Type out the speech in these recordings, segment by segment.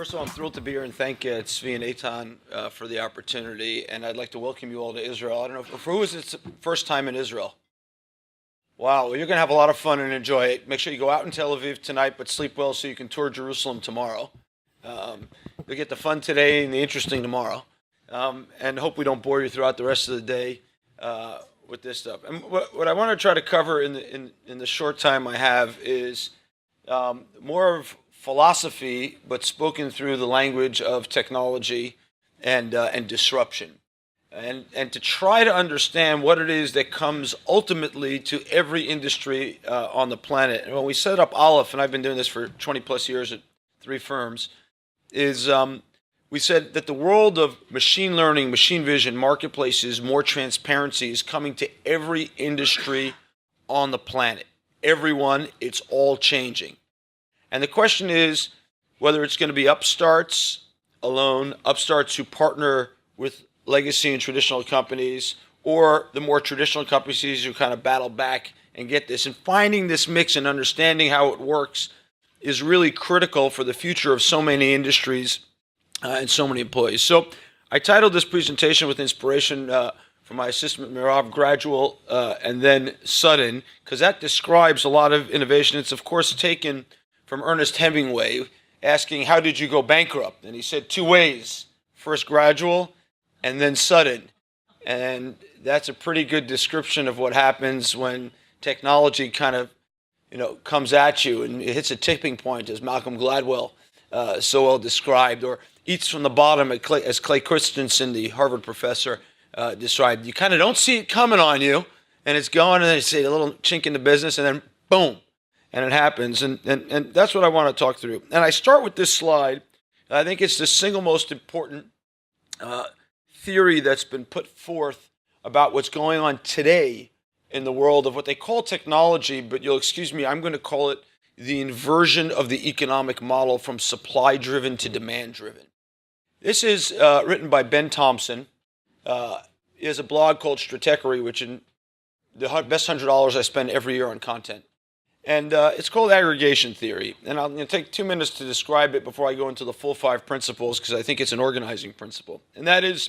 First of all, I'm thrilled to be here and thank Tzvi and Eitan for the opportunity. And I'd like to welcome you all to Israel. I don't know, for who is it first time in Israel? Wow, well, you're going to have a lot of fun and enjoy it. Make sure you go out in Tel Aviv tonight, but sleep well so you can tour Jerusalem tomorrow. You'll get the fun today and the interesting tomorrow. And hope we don't bore you throughout the rest of the day with this stuff. And what I want to try to cover in the short time I have is more of philosophy, but spoken through the language of technology and disruption, and to try to understand what it is that comes ultimately to every industry on the planet. And when we set up Aleph, and I've been doing this for 20 plus years at 3 firms, is we said that the world of machine learning, machine vision, marketplaces, more transparency is coming to every industry on the planet. Everyone, it's all changing. And the question is whether it's going to be upstarts alone, upstarts who partner with legacy and traditional companies, or the more traditional companies who kind of battle back and get this. And finding this mix and understanding how it works is really critical for the future of so many industries and so many employees. So I titled this presentation with inspiration from my assistant Mirav, Gradual and then Sudden, because that describes a lot of innovation. It's of course taken from Ernest Hemingway, asking, how did you go bankrupt? And he said 2 ways. First gradual, and then sudden. And that's a pretty good description of what happens when technology kind of, comes at you and it hits a tipping point, as Malcolm Gladwell so well described, or eats from the bottom, as Clay Christensen, the Harvard professor, described. You kind of don't see it coming on you, and it's going, and then you see a little chink in the business, and then boom. And it happens, and that's what I want to talk through. And I start with this slide. I think it's the single most important theory that's been put forth about what's going on today in the world of what they call technology, but you'll excuse me, I'm going to call it the inversion of the economic model from supply-driven to demand-driven. This is written by Ben Thompson. He has a blog called STRATECHERY, which is the best $100 I spend every year on content. And it's called aggregation theory. And I'm going to take 2 minutes to describe it before I go into the full 5 principles, because I think it's an organizing principle. And that is,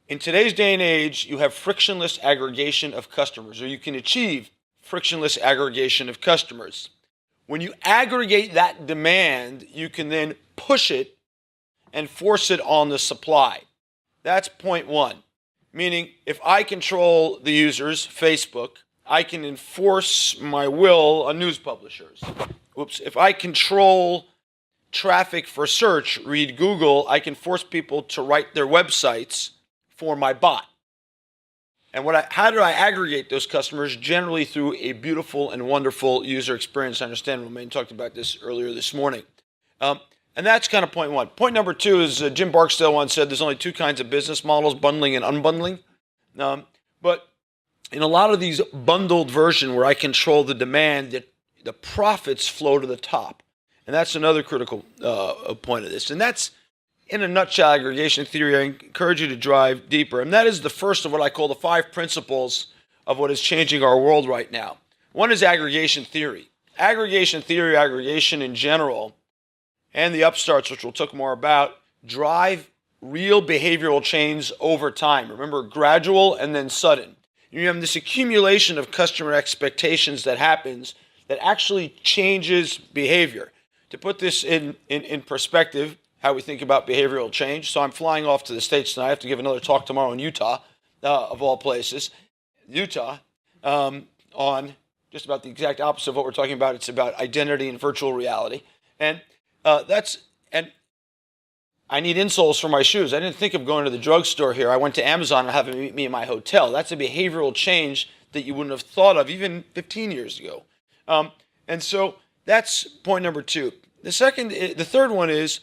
in today's day and age, you have frictionless aggregation of customers, or you can achieve frictionless aggregation of customers. When you aggregate that demand, you can then push it and force it on the supply. That's point 1. Meaning, if I control the users, Facebook, I can enforce my will on news publishers. If I control traffic for search, read Google, I can force people to write their websites for my bot. And how do I aggregate those customers? Generally through a beautiful and wonderful user experience. I understand Romain talked about this earlier this morning. And that's kind of point 1. Point number 2 is Jim Barksdale once said there's only 2 kinds of business models, bundling and unbundling. But in a lot of these bundled versions where I control the demand, the profits flow to the top. And that's another critical point of this. And that's, in a nutshell, aggregation theory. I encourage you to drive deeper. And that is the first of what I call the 5 principles of what is changing our world right now. One is aggregation theory. Aggregation theory, aggregation in general, and the upstarts, which we'll talk more about, drive real behavioral change over time. Remember, gradual and then sudden. You have this accumulation of customer expectations that happens that actually changes behavior. To put this in perspective, how we think about behavioral change. So I'm flying off to the States tonight. I have to give another talk tomorrow in Utah, of all places. Utah, on just about the exact opposite of what we're talking about. It's about identity and virtual reality. And I need insoles for my shoes. I didn't think of going to the drugstore here. I went to Amazon and having them meet me in my hotel. That's a behavioral change that you wouldn't have thought of even 15 years ago. And so that's point number 2. The third one is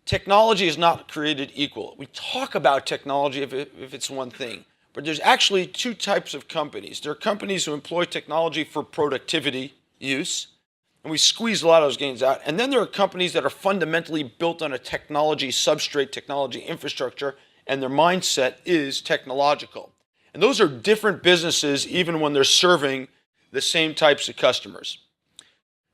technology is not created equal. We talk about technology if it's one thing, but there's actually 2 types of companies. There are companies who employ technology for productivity use, and we squeeze a lot of those gains out. And then there are companies that are fundamentally built on a technology substrate, technology infrastructure, and their mindset is technological. And those are different businesses even when they're serving the same types of customers.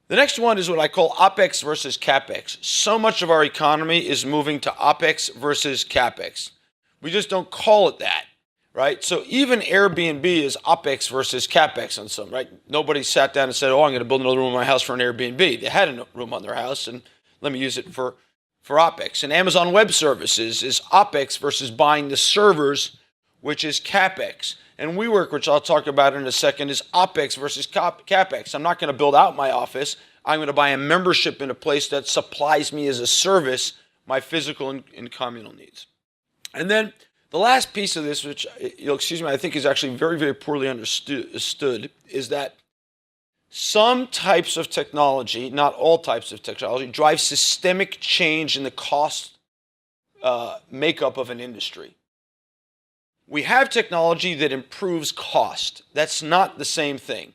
The next one is what I call OPEX versus CAPEX. So much of our economy is moving to OPEX versus CAPEX. We just don't call it that, right? So even Airbnb is OPEX versus CAPEX on some, right? Nobody sat down and said, oh, I'm going to build another room in my house for an Airbnb. They had a room on their house, and let me use it for OPEX. And Amazon Web Services is OPEX versus buying the servers, which is CAPEX. And WeWork, which I'll talk about in a second, is OPEX versus CAPEX. I'm not going to build out my office. I'm going to buy a membership in a place that supplies me as a service my physical and communal needs. And then the last piece of this, which you'll excuse me, I think is actually very, very poorly understood, is that some types of technology, not all types of technology, drive systemic change in the cost makeup of an industry. We have technology that improves cost. That's not the same thing.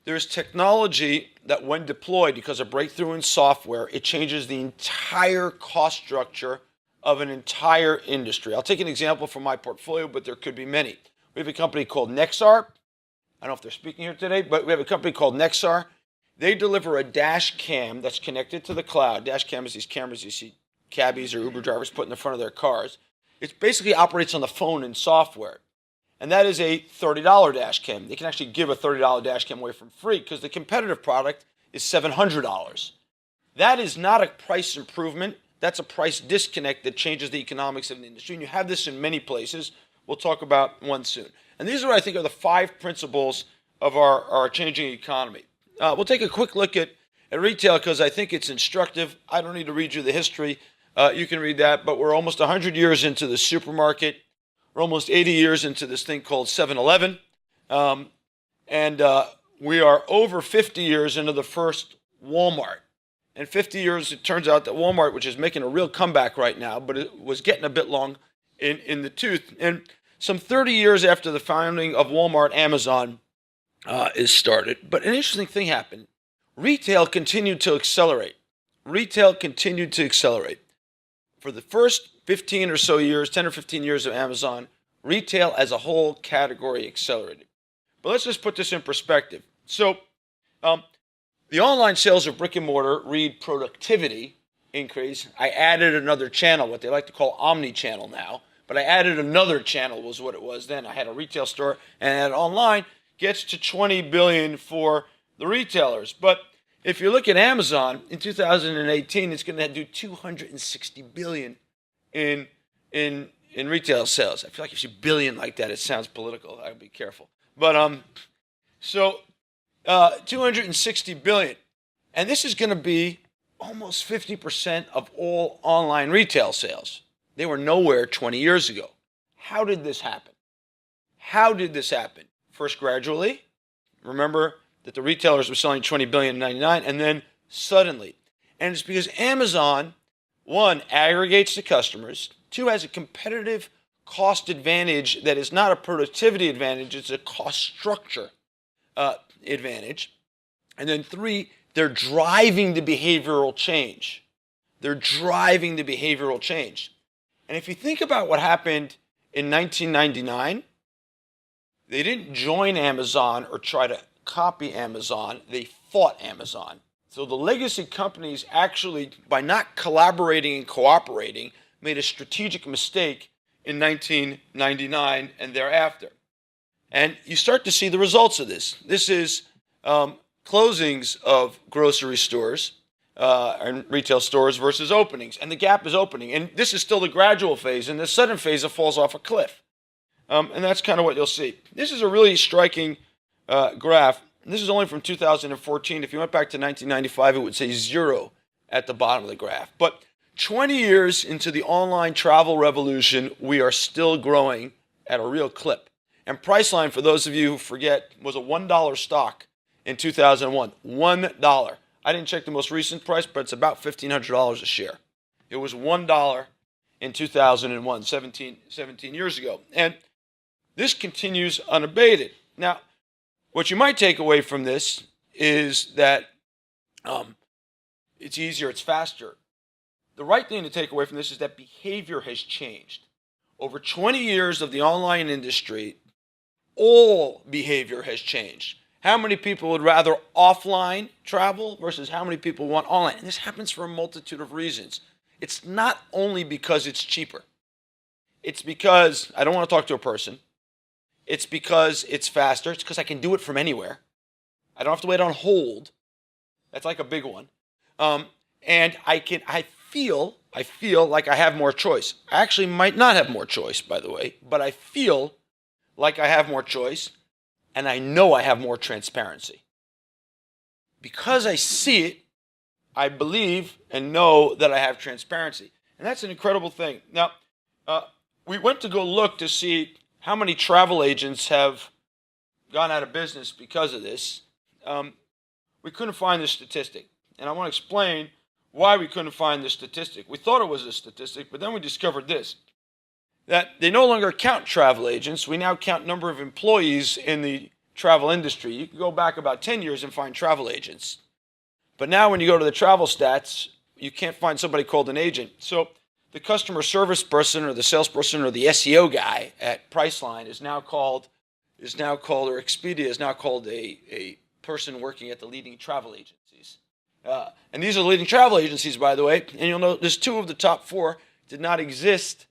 There's technology that when deployed because of breakthrough in software, it changes the entire cost structure of an entire industry. I'll take an example from my portfolio, but there could be many. We have a company called Nexar. I don't know if they're speaking here today, but we have a company called Nexar. They deliver a dash cam that's connected to the cloud. Dash cam is these cameras you see cabbies or Uber drivers put in the front of their cars. It basically operates on the phone and software. And that is a $30 dash cam. They can actually give a $30 dash cam away for free because the competitive product is $700. That is not a price improvement. That's a price disconnect that changes the economics of the industry. And you have this in many places. We'll talk about one soon. And these are what I think are the 5 principles of our changing economy. We'll take a quick look at retail because I think it's instructive. I don't need to read you the history. You can read that, but we're almost 100 years into the supermarket. We're almost 80 years into this thing called 7-Eleven. And we are over 50 years into the first Walmart. And 50 years, it turns out that Walmart, which is making a real comeback right now, but it was getting a bit long in the tooth. And some 30 years after the founding of Walmart, Amazon is started. But an interesting thing happened. Retail continued to accelerate. Retail continued to accelerate. For the first 15 or so years, 10 or 15 years of Amazon, retail as a whole category accelerated. But let's just put this in perspective. So the online sales of brick and mortar read productivity increase. I added another channel, what they like to call omni-channel now, but I added another channel was what it was then. I had a retail store and online gets to 20 billion for the retailers. But if you look at Amazon in 2018, it's going to do 260 billion in retail sales. I feel like if you see billion like that, it sounds political. I'll be careful. But 260 billion, and this is going to be almost 50% of all online retail sales. They were nowhere 20 years ago. How did this happen? How did this happen? First, gradually. Remember that the retailers were selling 20 billion in 99, and then suddenly. And it's because Amazon, 1, aggregates the customers, 2, has a competitive cost advantage that is not a productivity advantage, it's a cost structure advantage. And then 3, they're driving the behavioral change. They're driving the behavioral change. And if you think about what happened in 1999, they didn't join Amazon or try to copy Amazon, they fought Amazon. So the legacy companies actually, by not collaborating and cooperating, made a strategic mistake in 1999 and thereafter. And you start to see the results of this. This is closings of grocery stores and retail stores versus openings. And the gap is opening. And this is still the gradual phase. In the sudden phase, it falls off a cliff. And that's kind of what you'll see. This is a really striking graph. And this is only from 2014. If you went back to 1995, it would say 0 at the bottom of the graph. But 20 years into the online travel revolution, we are still growing at a real clip. And Priceline, for those of you who forget, was a $1 stock in 2001. $1. I didn't check the most recent price, but it's about $1,500 a share. It was $1 in 2001, 17 years ago. And this continues unabated. Now, what you might take away from this is that it's easier, it's faster. The right thing to take away from this is that behavior has changed. Over 20 years of the online industry, all behavior has changed. How many people would rather offline travel versus how many people want online? And this happens for a multitude of reasons. It's not only because it's cheaper. It's because I don't want to talk to a person. It's because it's faster. It's because I can do it from anywhere. I don't have to wait on hold. That's like a big one. And I feel like I have more choice. I actually might not have more choice, by the way, but I feel like I have more choice, and I know I have more transparency. Because I see it, I believe and know that I have transparency. And that's an incredible thing. Now, we went to go look to see how many travel agents have gone out of business because of this. We couldn't find the statistic. And I want to explain why we couldn't find the statistic. We thought it was a statistic, but then we discovered this, that they no longer count travel agents. We now count number of employees in the travel industry. You can go back about 10 years and find travel agents. But now when you go to the travel stats, you can't find somebody called an agent. So the customer service person or the salesperson or the SEO guy at Priceline is now called, or Expedia is now called a person working at the leading travel agencies. And these are the leading travel agencies, by the way. And you'll notice 2 of the top 4 did not exist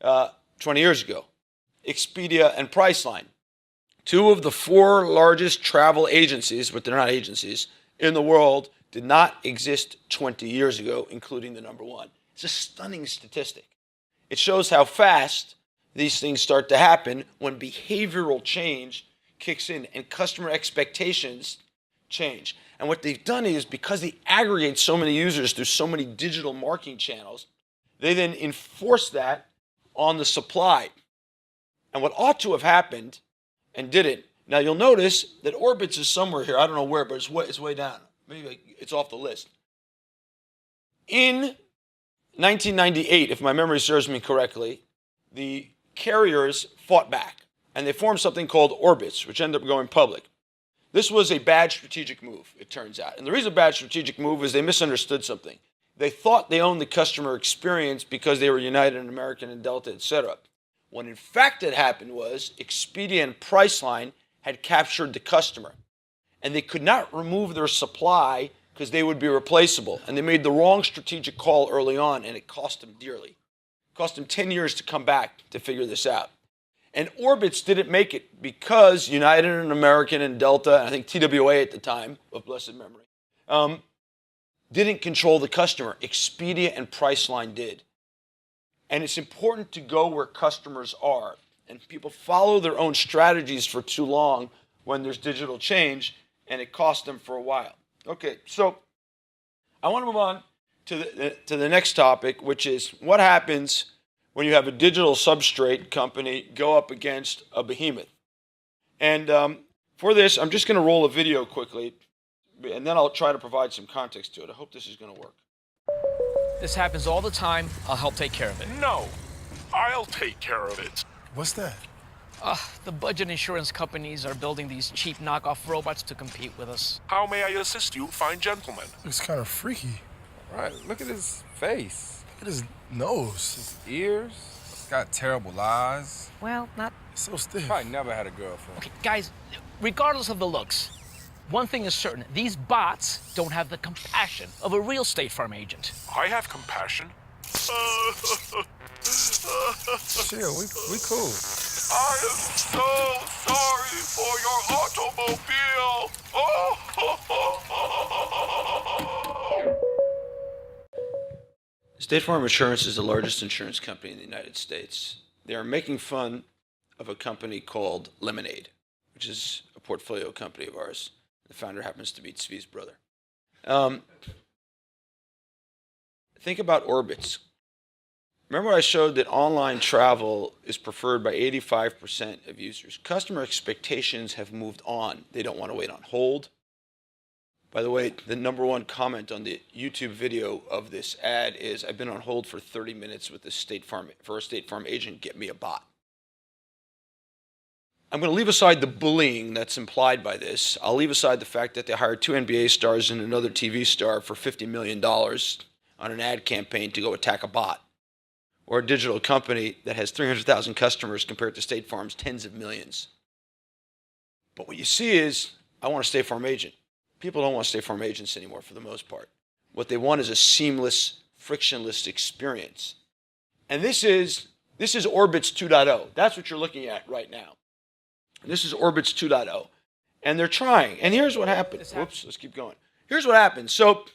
20 years ago. Expedia and Priceline. 2 of the 4 largest travel agencies, but they're not agencies, in the world did not exist 20 years ago, including the number 1. It's a stunning statistic. It shows how fast these things start to happen when behavioral change kicks in and customer expectations change. And what they've done is, because they aggregate so many users through so many digital marketing channels, they then enforce that on the supply. And what ought to have happened and didn't. Now you'll notice that Orbitz is somewhere here. I don't know where, but it's way down. Maybe it's off the list. In 1998, if my memory serves me correctly, the carriers fought back, and they formed something called Orbitz, which ended up going public. This was a bad strategic move, it turns out. And the reason bad strategic move is they misunderstood something. They thought they owned the customer experience because they were United and American and Delta, etc. What in fact had happened was Expedia and Priceline had captured the customer, and they could not remove their supply because they would be replaceable. And they made the wrong strategic call early on, and it cost them dearly. It cost them 10 years to come back to figure this out. And Orbitz didn't make it because United and American and Delta, and I think TWA at the time, of blessed memory, didn't control the customer. Expedia and Priceline did. And it's important to go where customers are. And people follow their own strategies for too long when there's digital change, and it costs them for a while. Okay, so I want to move on to the next topic, which is what happens when you have a digital substrate company go up against a behemoth. And for this, I'm just going to roll a video quickly, and then I'll try to provide some context to it. I hope this is going to work. This happens all the time. I'll help take care of it. No, I'll take care of it. What's that? The budget insurance companies are building these cheap knockoff robots to compete with us. How may I assist you, fine gentleman? Looks kind of freaky. Right, look at his face. Look at his nose. His ears. He's got terrible eyes. Well, not... It's so stiff. Probably never had a girlfriend. Okay, guys, regardless of the looks, one thing is certain. These bots don't have the compassion of a real State Farm agent. I have compassion. Chill, we cool. I am so sorry for your automobile. State Farm Insurance is the largest insurance company in the United States. They are making fun of a company called Lemonade, which is a portfolio company of ours. The founder happens to be Tzvi's brother. Think about Orbitz. Remember I showed that online travel is preferred by 85% of users. Customer expectations have moved on. They don't want to wait on hold. By the way, the number 1 comment on the YouTube video of this ad is, I've been on hold for 30 minutes with a State Farm agent, get me a bot. I'm going to leave aside the bullying that's implied by this. I'll leave aside the fact that they hired 2 NBA stars and another TV star for $50 million on an ad campaign to go attack a bot, or a digital company that has 300,000 customers compared to State Farm's tens of millions. But what you see is I want a State Farm agent. People don't want State Farm agents anymore for the most part. What they want is a seamless, frictionless experience. And this is Orbitz 2.0. That's what you're looking at right now. This is Orbitz 2.0. And they're trying. And here's what happened. Whoops, let's keep going. Here's what happened. So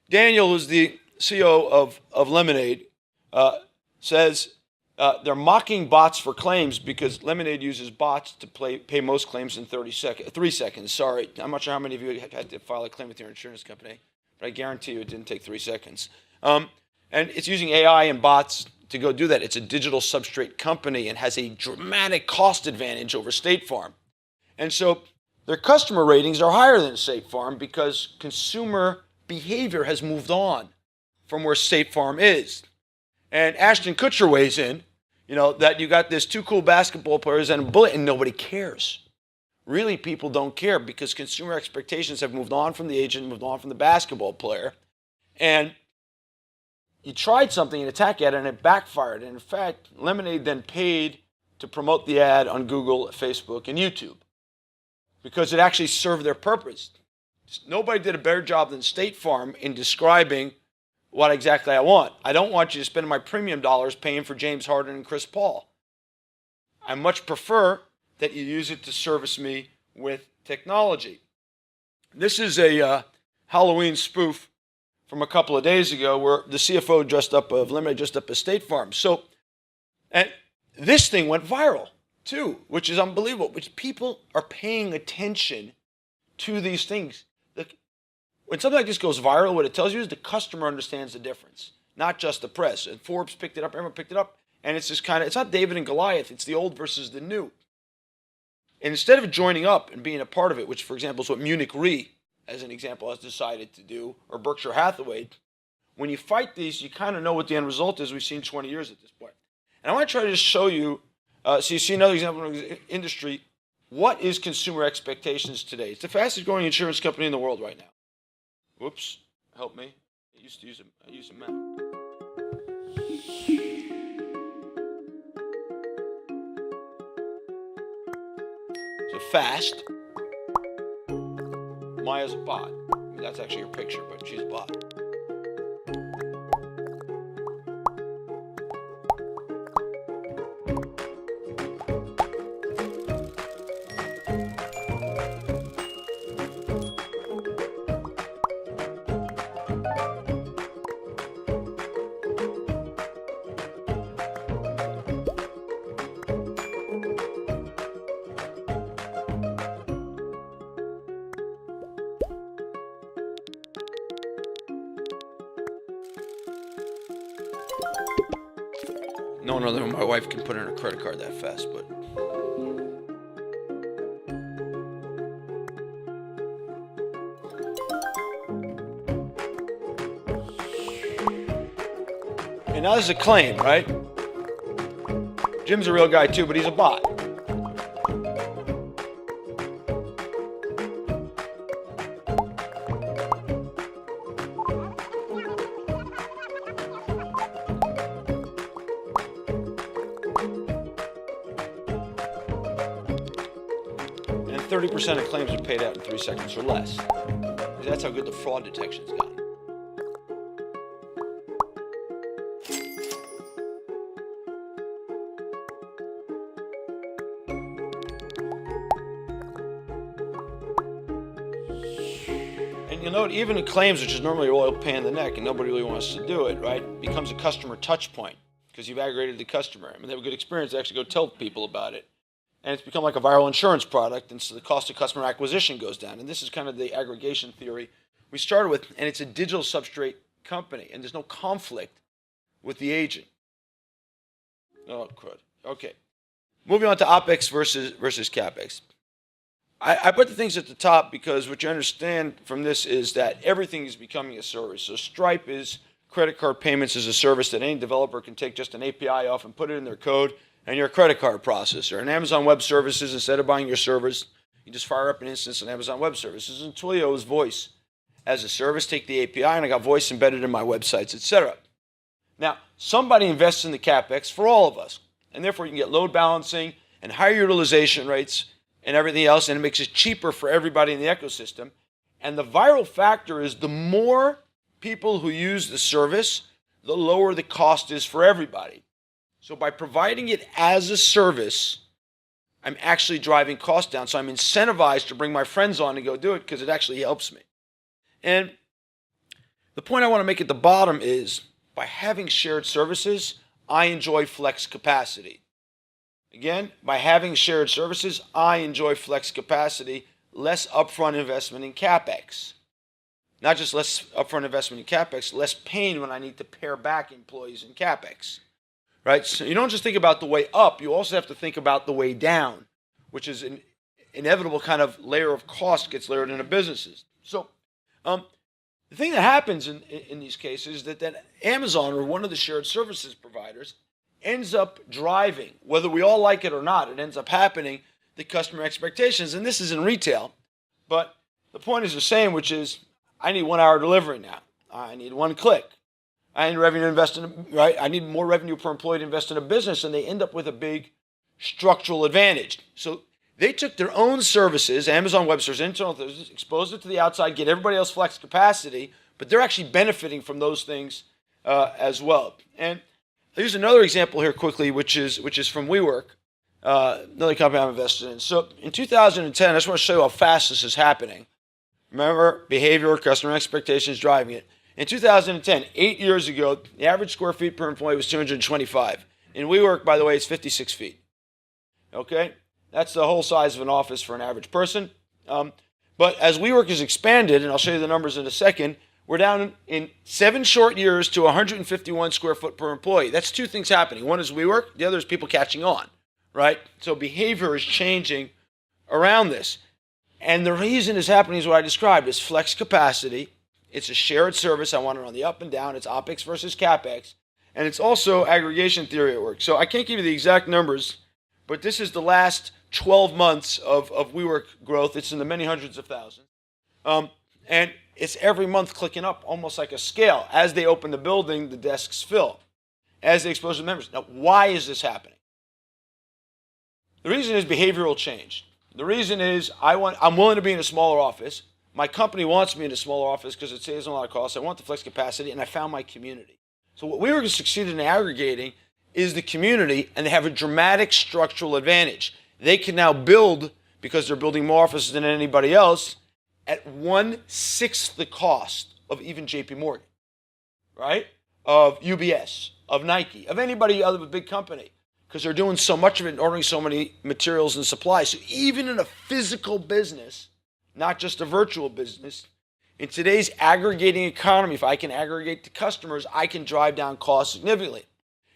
Daniel, who's the CEO of Lemonade, says they're mocking bots for claims because Lemonade uses bots to pay most claims in 3 seconds. Sorry, I'm not sure how many of you had to file a claim with your insurance company, but I guarantee you it didn't take 3 seconds. And it's using AI and bots to go do that. It's a digital substrate company and has a dramatic cost advantage over State Farm. And so their customer ratings are higher than State Farm because consumer behavior has moved on from where State Farm is. And Ashton Kutcher weighs in, that you got this 2 cool basketball players and a bullet and nobody cares. Really, people don't care because consumer expectations have moved on from the agent, moved on from the basketball player. And you tried something, an attack ad, and it backfired. And in fact, Lemonade then paid to promote the ad on Google, Facebook, and YouTube because it actually served their purpose. Nobody did a better job than State Farm in describing what exactly I want. I don't want you to spend my premium dollars paying for James Harden and Chris Paul. I much prefer that you use it to service me with technology. This is a Halloween spoof from a couple of days ago where the CFO of Lemonade dressed up as State Farm. So, and this thing went viral too, which is unbelievable. Which people are paying attention to these things. When something like this goes viral, what it tells you is the customer understands the difference, not just the press. And Forbes picked it up, everyone picked it up, and it's just it's not David and Goliath, it's the old versus the new. And instead of joining up and being a part of it, which for example is what Munich Re, as an example, has decided to do, or Berkshire Hathaway, when you fight these, you kind of know what the end result is. We've seen 20 years at this point. And I want to try to just show you, so you see another example in the industry, what is consumer expectations today? It's the fastest growing insurance company in the world right now. Whoops, help me. I used a Mac. So fast. Maya's a bot. I mean, that's actually your picture, but she's a bot. No one other than my wife can put in her credit card that fast, but. And now this is a claim, right? Jim's a real guy too, but he's a bot. And 30% of claims are paid out in 3 seconds or less. That's how good the fraud detection's gotten. And you'll note even in claims, which is normally a royal pain in the neck and nobody really wants to do it, right, becomes a customer touch point because you've aggregated the customer. I mean, they have a good experience. They actually go tell people about it. And it's become like a viral insurance product, and so the cost of customer acquisition goes down. And this is kind of the aggregation theory we started with, and it's a digital substrate company, and there's no conflict with the agent. Oh, crud. Okay. Moving on to OpEx versus CapEx. I put the things at the top because what you understand from this is that everything is becoming a service. So Stripe is credit card payments as a service that any developer can take just an API off and put it in their code, and you're a credit card processor. And Amazon Web Services, instead of buying your servers, you just fire up an instance on Amazon Web Services. And Twilio is voice as a service. Take the API, and I got voice embedded in my websites, etc. Now, somebody invests in the CapEx for all of us, and therefore you can get load balancing and higher utilization rates and everything else, and it makes it cheaper for everybody in the ecosystem. And the viral factor is the more people who use the service, the lower the cost is for everybody. So by providing it as a service, I'm actually driving costs down. So I'm incentivized to bring my friends on and go do it because it actually helps me. And the point I want to make at the bottom is by having shared services, I enjoy flex capacity. Again, by having shared services, I enjoy flex capacity, less upfront investment in CapEx. Not just less upfront investment in CapEx, less pain when I need to pare back employees in CapEx. Right? So you don't just think about the way up, you also have to think about the way down, which is an inevitable kind of layer of cost gets layered into businesses. So the thing that happens in these cases is that Amazon or one of the shared services providers ends up driving, whether we all like it or not, it ends up happening, the customer expectations. And this is in retail, but the point is the same, which is I need 1 hour delivery now. I need one click. I need revenue to invest in, right? I need more revenue per employee to invest in a business, and they end up with a big structural advantage. So they took their own services, Amazon Web Services, internal services, exposed it to the outside, get everybody else flex capacity, but they're actually benefiting from those things as well. And I'll use another example here quickly, which is from WeWork, another company I'm invested in. So in 2010, I just want to show you how fast this is happening. Remember, behavior, customer expectations driving it. In 2010, 8 years ago, the average square feet per employee was 225. In WeWork, by the way, it's 56 feet. Okay? That's the whole size of an office for an average person. But as WeWork has expanded, and I'll show you the numbers in a second, we're down in 7 short years to 151 square foot per employee. That's two things happening. One is WeWork, the other is people catching on, right? So behavior is changing around this. And the reason it's happening is what I described. It's flex capacity. It's a shared service. I want it on the up and down. It's OpEx versus CapEx. And it's also aggregation theory at work. So I can't give you the exact numbers, but this is the last 12 months of WeWork growth. It's in the many hundreds of thousands. And it's every month clicking up, almost like a scale. As they open the building, the desks fill. As they expose the members. Now, why is this happening? The reason is behavioral change. The reason is I'm willing to be in a smaller office. My company wants me in a smaller office because it saves a lot of costs. I want the flex capacity, and I found my community. So what WeWork has succeeded in aggregating is the community, and they have a dramatic structural advantage. They can now build, because they're building more offices than anybody else, at 1/6 the cost of even JP Morgan, right? Of UBS, of Nike, of anybody other than a big company, because they're doing so much of it and ordering so many materials and supplies. So even in a physical business, not just a virtual business, in today's aggregating economy, if I can aggregate the customers, I can drive down costs significantly.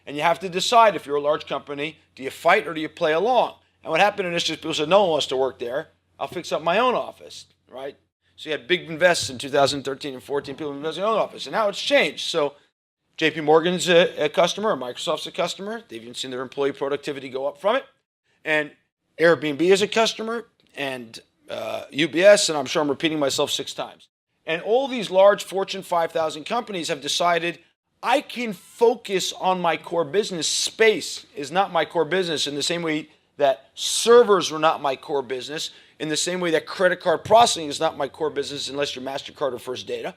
And you have to decide, if you're a large company, do you fight or do you play along? And what happened in this is people said, no one wants to work there. I'll fix up my own office, right? So you had big invests in 2013 and 14, people investing in their own office. And now it's changed. So JP Morgan's a customer, Microsoft's a customer. They've even seen their employee productivity go up from it. And Airbnb is a customer, and UBS, and I'm sure I'm repeating myself 6 times. And all these large Fortune 5,000 companies have decided, I can focus on my core business. Space is not my core business in the same way that servers were not my core business, in the same way that credit card processing is not my core business unless you're MasterCard or First Data.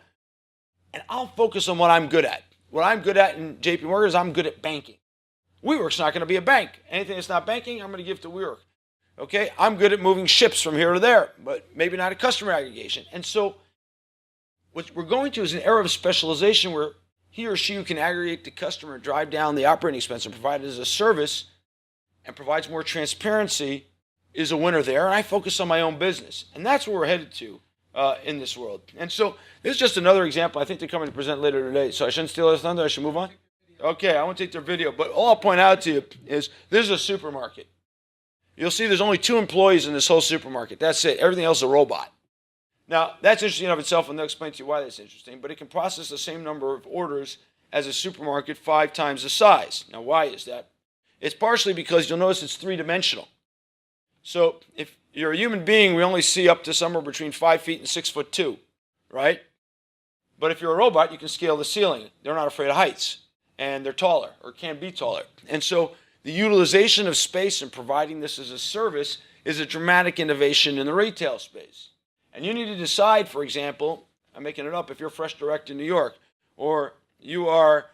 And I'll focus on what I'm good at. What I'm good at in JP Morgan is I'm good at banking. WeWork's not going to be a bank. Anything that's not banking, I'm going to give to WeWork. Okay, I'm good at moving ships from here to there, but maybe not a customer aggregation. And so what we're going to is an era of specialization where he or she who can aggregate the customer, drive down the operating expense and provide it as a service and provides more transparency is a winner there. And I focus on my own business. And that's where we're headed to in this world. And so this is just another example. I think they're coming to present later today. So I shouldn't steal their thunder. I should move on. Okay, I won't take their video. But all I'll point out to you is this is a supermarket. You'll see there's only 2 employees in this whole supermarket. That's it. Everything else is a robot. Now, that's interesting in of itself, and they'll explain to you why that's interesting, but it can process the same number of orders as a supermarket 5 times the size. Now, why is that? It's partially because you'll notice it's 3-dimensional. So if you're a human being, we only see up to somewhere between 5 feet and 6'2", right? But if you're a robot, you can scale the ceiling. They're not afraid of heights, and they're taller, or can be taller. And so the utilization of space and providing this as a service is a dramatic innovation in the retail space. And you need to decide, for example, I'm making it up, if you're Fresh Direct in New York, or you are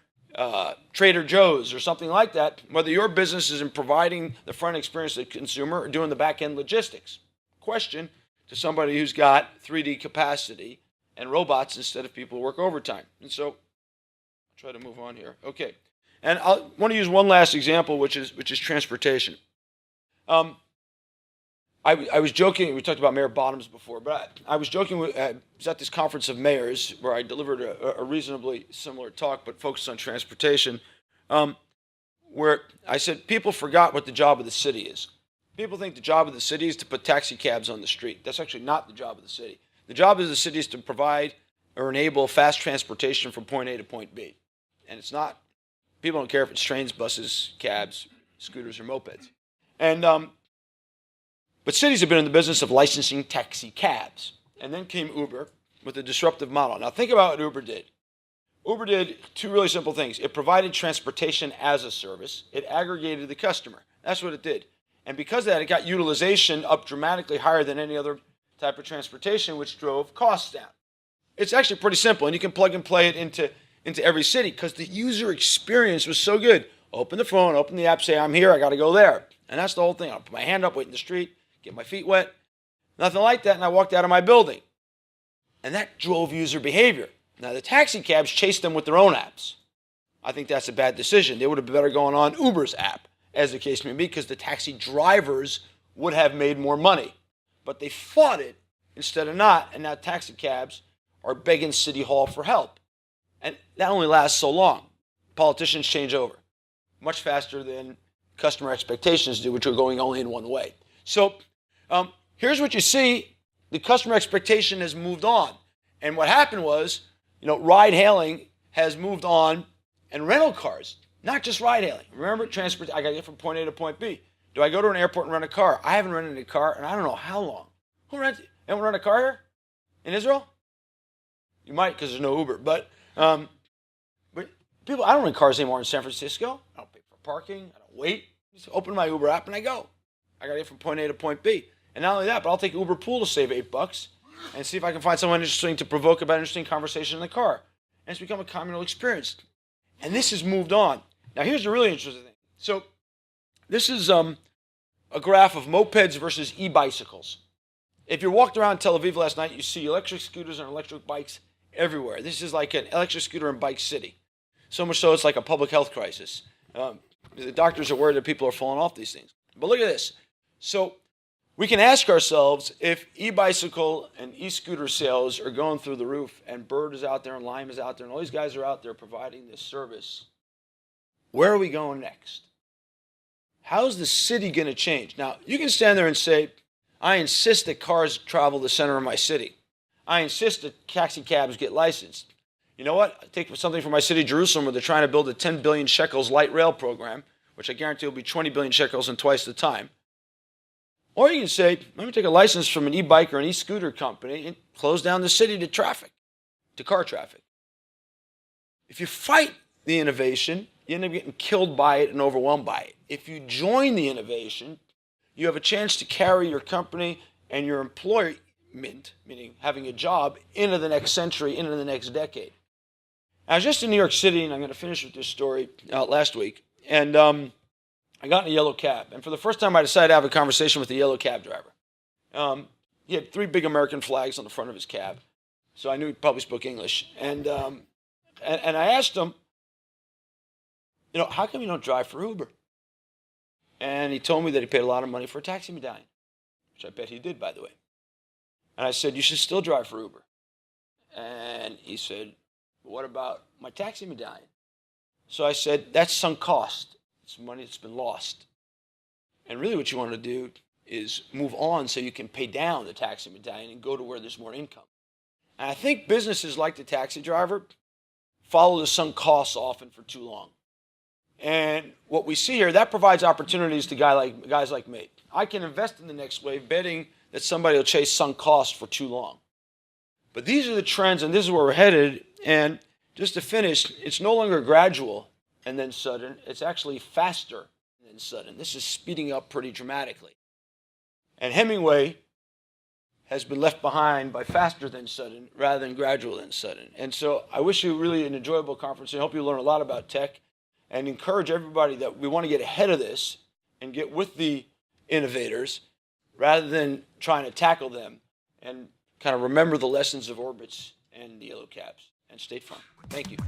Trader Joe's or something like that, whether your business is in providing the front experience to the consumer or doing the back-end logistics. Question to somebody who's got 3D capacity and robots instead of people who work overtime. And so, I'll try to move on here. Okay. And I want to use one last example, which is transportation. I was joking, we talked about Mayor Bottoms before, but I was joking, I was at this conference of mayors where I delivered a reasonably similar talk, but focused on transportation, where I said people forgot what the job of the city is. People think the job of the city is to put taxi cabs on the street. That's actually not the job of the city. The job of the city is to provide or enable fast transportation from point A to point B. And it's not, people don't care if it's trains, buses, cabs, scooters, or mopeds. And but cities have been in the business of licensing taxi cabs. And then came Uber with a disruptive model. Now think about what Uber did. Uber did two really simple things. It provided transportation as a service. It aggregated the customer. That's what it did. And because of that, it got utilization up dramatically higher than any other type of transportation, which drove costs down. It's actually pretty simple, and you can plug and play it into every city because the user experience was so good. Open the phone, open the app, say, I'm here, I got to go there. And that's the whole thing. I'll put my hand up, wait in the street, get my feet wet. Nothing like that, and I walked out of my building. And that drove user behavior. Now, the taxi cabs chased them with their own apps. I think that's a bad decision. They would have been better going on Uber's app, as the case may be, because the taxi drivers would have made more money. But they fought it instead of not, and now taxi cabs are begging City Hall for help. And that only lasts so long. Politicians change over much faster than customer expectations do, which are going only in one way. So here's what you see. The customer expectation has moved on. And what happened was, ride hailing has moved on, and rental cars, not just ride hailing. Remember, transport, I got to get from point A to point B. Do I go to an airport and rent a car? I haven't rented a car in I don't know how long. Anyone rent a car here in Israel? You might, because there's no Uber. But people, I don't rent cars anymore in San Francisco. I don't pay for parking. I don't wait. Just open my Uber app and I go. I got to get from point A to point B. And not only that, but I'll take Uber Pool to save $8 and see if I can find someone interesting to provoke about an interesting conversation in the car. And it's become a communal experience. And this has moved on. Now, here's the really interesting thing. So this is a graph of mopeds versus e-bicycles. If you walked around Tel Aviv last night, you see electric scooters and electric bikes everywhere. This is like an electric scooter and bike city. So much so it's like a public health crisis. The doctors are worried that people are falling off these things. But look at this. So we can ask ourselves if e-bicycle and e-scooter sales are going through the roof and Bird is out there and Lime is out there and all these guys are out there providing this service. Where are we going next? How's the city going to change? Now, you can stand there and say, I insist that cars travel the center of my city. I insist that taxi cabs get licensed. You know what? I take something from my city, Jerusalem, where they're trying to build a 10 billion shekels light rail program, which I guarantee will be 20 billion shekels in twice the time. Or you can say, let me take a license from an e-bike or an e-scooter company and close down the city to traffic, to car traffic. If you fight the innovation, you end up getting killed by it and overwhelmed by it. If you join the innovation, you have a chance to carry your company and your employment, meaning having a job, into the next century, into the next decade. I was just in New York City, and I'm going to finish with this story last week, and I got in a yellow cab. And for the first time, I decided to have a conversation with the yellow cab driver. He had 3 big American flags on the front of his cab, so I knew he probably spoke English. And I asked him, how come you don't drive for Uber? And he told me that he paid a lot of money for a taxi medallion, which I bet he did, by the way. And I said, you should still drive for Uber. And he said, what about my taxi medallion? So I said, that's sunk cost. It's money that's been lost. And really what you want to do is move on so you can pay down the taxi medallion and go to where there's more income. And I think businesses like the taxi driver follow the sunk costs often for too long. And what we see here, that provides opportunities to guys like me. I can invest in the next wave betting that somebody will chase sunk costs for too long. But these are the trends, and this is where we're headed. And just to finish, it's no longer gradual and then sudden. It's actually faster than sudden. This is speeding up pretty dramatically. And Hemingway has been left behind by faster than sudden rather than gradual than sudden. And so I wish you really an enjoyable conference. I hope you learn a lot about tech and encourage everybody that we want to get ahead of this and get with the innovators rather than trying to tackle them, and kind of remember the lessons of orbits and the yellow caps and State Farm. Thank you.